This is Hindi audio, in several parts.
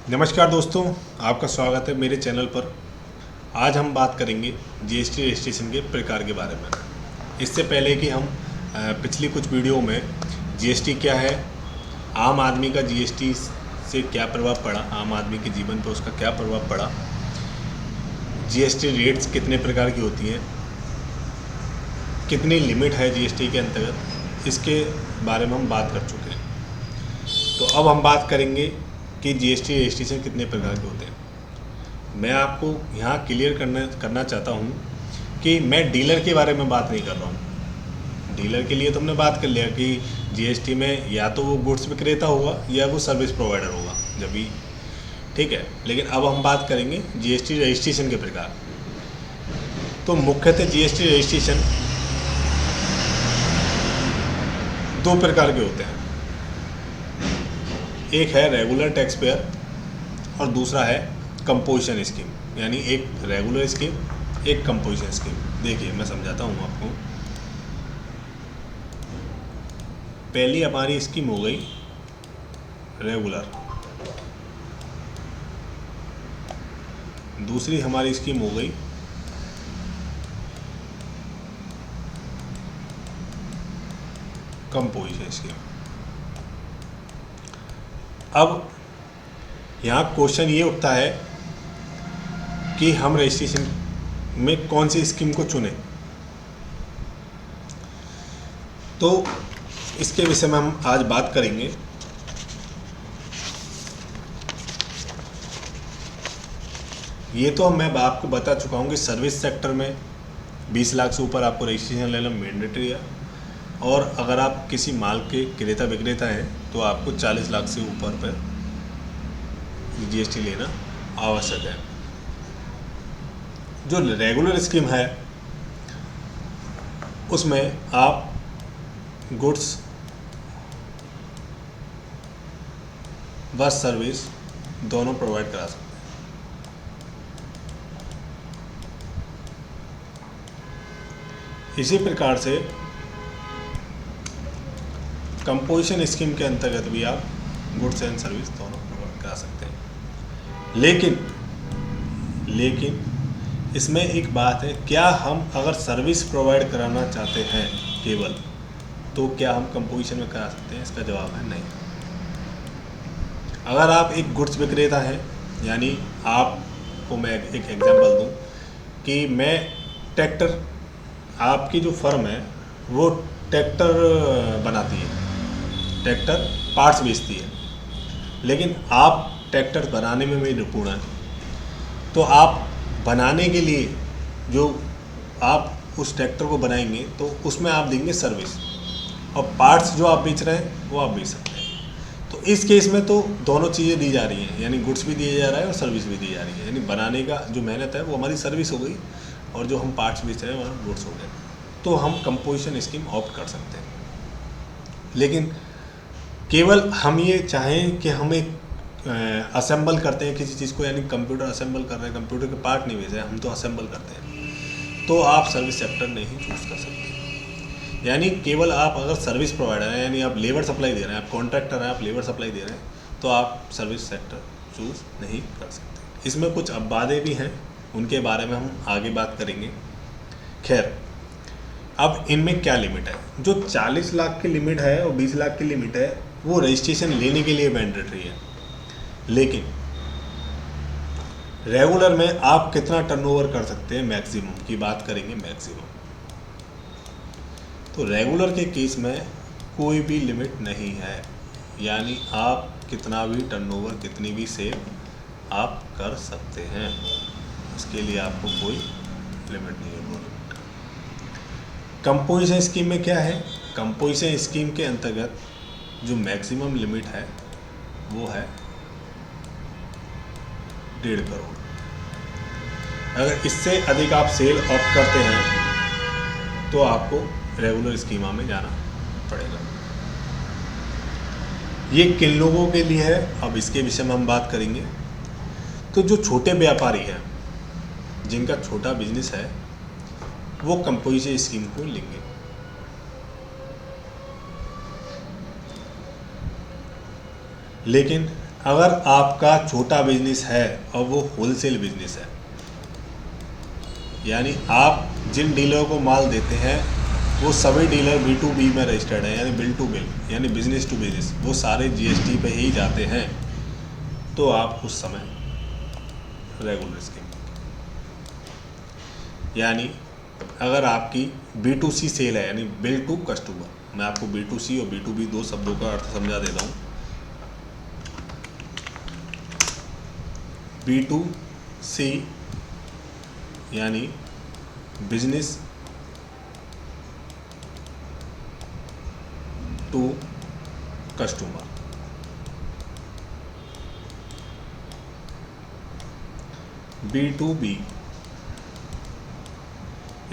नमस्कार दोस्तों, आपका स्वागत है मेरे चैनल पर। आज हम बात करेंगे जीएसटी रजिस्ट्रेशन के प्रकार के बारे में। इससे पहले कि हम पिछली कुछ वीडियो में जीएसटी क्या है, आम आदमी का जीएसटी से क्या प्रभाव पड़ा, आम आदमी के जीवन पर उसका क्या प्रभाव पड़ा, जीएसटी रेट्स कितने प्रकार की होती हैं, कितनी लिमिट है जीएसटी के अंतर्गत, इसके बारे में हम बात कर चुके हैं। तो अब हम बात करेंगे कि जीएसटी रजिस्ट्रेशन कितने प्रकार के होते हैं। मैं आपको यहाँ क्लियर करना चाहता हूँ कि मैं डीलर के बारे में बात नहीं कर रहा हूँ। डीलर के लिए तो हमने बात कर लिया कि जीएसटी में या तो वो गुड्स विक्रेता होगा या वो सर्विस प्रोवाइडर होगा, जब भी ठीक है। लेकिन अब हम बात करेंगे जीएसटी रजिस्ट्रेशन के प्रकार। तो मुख्यतः जीएसटी रजिस्ट्रेशन दो प्रकार के होते हैं। एक है रेगुलर टैक्स पेयर और दूसरा है कंपोजिशन स्कीम, यानी एक रेगुलर स्कीम, एक कंपोजिशन स्कीम। देखिए मैं समझाता हूँ आपको। पहली हमारी स्कीम हो गई रेगुलर, दूसरी हमारी स्कीम हो गई कंपोजिशन स्कीम। अब यहाँ क्वेश्चन ये उठता है कि हम रजिस्ट्रेशन में कौन सी स्कीम को चुनें। तो इसके विषय में हम आज बात करेंगे। ये तो मैं आपको बता चुका हूँ कि सर्विस सेक्टर में 20 लाख से ऊपर आपको रजिस्ट्रेशन लेना मैंडेटरी है, और अगर आप किसी माल के क्रेता विक्रेता हैं तो आपको 40 लाख से ऊपर पर जीएसटी लेना आवश्यक है। जो रेगुलर स्कीम है उसमें आप गुड्स व सर्विस दोनों प्रोवाइड करा सकते हैं। इसी प्रकार से कंपोजिशन स्कीम के अंतर्गत भी आप गुड्स एंड सर्विस दोनों प्रोवाइड करा सकते हैं। लेकिन इसमें एक बात है, क्या हम अगर सर्विस प्रोवाइड कराना चाहते हैं केवल, तो क्या हम कंपोजिशन में करा सकते हैं? इसका जवाब है नहीं। अगर आप एक गुड्स विक्रेता हैं, यानी आपको मैं एक एग्जांपल दूं कि मैं ट्रैक्टर, आपकी जो फर्म है वो ट्रैक्टर बनाती है, ट्रैक्टर पार्ट्स बेचती है, लेकिन आप ट्रैक्टर बनाने में भी निपुण हैं। तो आप बनाने के लिए जो आप उस ट्रैक्टर को बनाएंगे तो उसमें आप देंगे सर्विस, और पार्ट्स जो आप बेच रहे हैं वो आप बेच सकते हैं। तो इस केस में तो दोनों चीज़ें दी जा रही हैं, यानी गुड्स भी दिया जा रहा है और सर्विस भी दी जा रही है। यानी बनाने का जो मेहनत है वो हमारी सर्विस हो गई, और जो हम पार्ट्स बेच रहे हैं वो गुड्स हो गए। तो हम कंपोजिशन स्कीम ऑप्ट कर सकते हैं। लेकिन केवल हम ये चाहें कि हम एक असेंबल करते हैं किसी चीज़ को, यानी कंप्यूटर असेंबल कर रहे हैं, कंप्यूटर के पार्ट नहीं बेच रहे हैं, हम तो असेंबल करते हैं, तो आप सर्विस सेक्टर नहीं चूज़ कर सकते। यानी केवल आप अगर सर्विस प्रोवाइडर हैं, यानी आप लेबर सप्लाई दे रहे हैं, आप कॉन्ट्रैक्टर हैं, आप लेबर सप्लाई दे रहे हैं, तो आप सर्विस सेक्टर चूज़ नहीं कर सकते। इसमें कुछ अपवादें भी हैं, उनके बारे में हम आगे बात करेंगे। खैर, अब इनमें क्या लिमिट है? जो 40 लाख की लिमिट है और 20 लाख की लिमिट है वो रजिस्ट्रेशन लेने के लिए मैंडेटरी है। लेकिन रेगुलर में आप कितना टर्नओवर कर सकते हैं, मैक्सिमम की बात करेंगे। मैक्सिमम तो रेगुलर के केस में कोई भी लिमिट नहीं है, यानी आप कितना भी टर्नओवर, कितनी भी सेल आप कर सकते हैं, इसके लिए आपको कोई लिमिट नहीं है। कंपोजिशन स्कीम में क्या है? कंपोजिशन स्कीम के अंतर्गत जो मैक्सिमम लिमिट है वो है 1.5 करोड़। अगर इससे अधिक आप सेल ऑप्ट करते हैं तो आपको रेगुलर स्कीमा में जाना पड़ेगा। ये किन लोगों के लिए है, अब इसके विषय में हम बात करेंगे। तो जो छोटे व्यापारी हैं, जिनका छोटा बिजनेस है, वो कंपोजिशन स्कीम को लेंगे। लेकिन अगर आपका छोटा बिजनेस है और वो होलसेल बिजनेस है, यानी आप जिन डीलर को माल देते हैं वो सभी डीलर B2B में रजिस्टर्ड है, यानी बिल टू बिल, यानी बिजनेस टू बिजनेस, वो सारे GST पे ही जाते हैं, तो आप उस समय रेगुलर स्कीम, यानी अगर आपकी B2C सेल है, यानी बिल टू कस्टमर, मैं आपको B2C और B2B दो शब्दों का अर्थ समझा देता हूँ। B2C यानी बिजनेस टू कस्टमर, B2B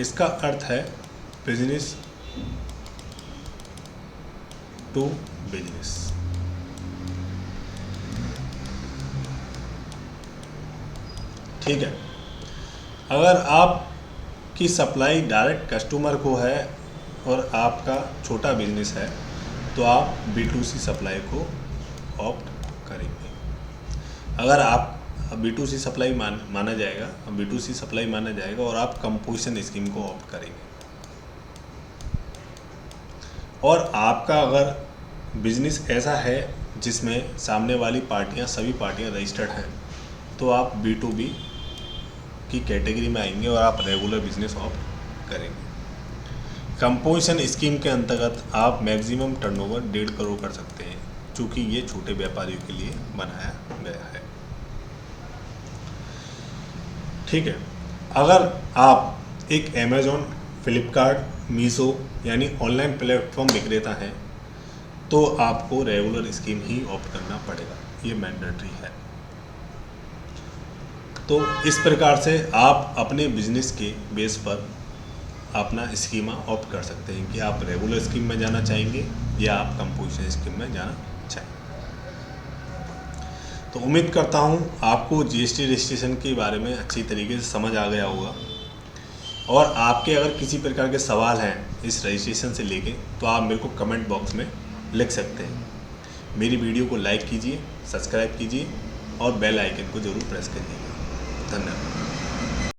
इसका अर्थ है बिजनेस टू बिजनेस। ठीक है, अगर आपकी सप्लाई डायरेक्ट कस्टमर को है और आपका छोटा बिजनेस है तो आप B2C सप्लाई को ऑप्ट करेंगे। अगर आप B2C सप्लाई माना जाएगा, B2C सप्लाई माना जाएगा और आप कंपोजिशन स्कीम को ऑप्ट करेंगे। और आपका अगर बिजनेस ऐसा है जिसमें सामने वाली पार्टियां, सभी पार्टियां रजिस्टर्ड हैं, तो आप B2B की कैटेगरी में आएंगे और आप रेगुलर बिजनेस ऑप्ट करेंगे। कंपोजिशन स्कीम के अंतर्गत आप मैक्सिमम टर्नओवर 1.5 करोड़ कर सकते हैं, चूँकि ये छोटे व्यापारियों के लिए बनाया गया है। ठीक है, अगर आप एक अमेज़ॉन, फ्लिपकार्ट, मीशो यानी ऑनलाइन प्लेटफॉर्म विक्रेता हैं तो आपको रेगुलर स्कीम ही ऑप्ट करना पड़ेगा, ये मैंडेटरी है। तो इस प्रकार से आप अपने बिजनेस के बेस पर अपना स्कीमा ऑप्ट कर सकते हैं कि आप रेगुलर स्कीम में जाना चाहेंगे या आप कंपोजिशन स्कीम में जाना चाहेंगे। तो उम्मीद करता हूँ आपको GST रजिस्ट्रेशन के बारे में अच्छी तरीके से समझ आ गया होगा, और आपके अगर किसी प्रकार के सवाल हैं इस रजिस्ट्रेशन से लेके तो आप मेरे को कमेंट बॉक्स में लिख सकते हैं। मेरी वीडियो को लाइक कीजिए, सब्सक्राइब कीजिए और बेल आइकन को ज़रूर प्रेस करिएगा। धन्यवाद।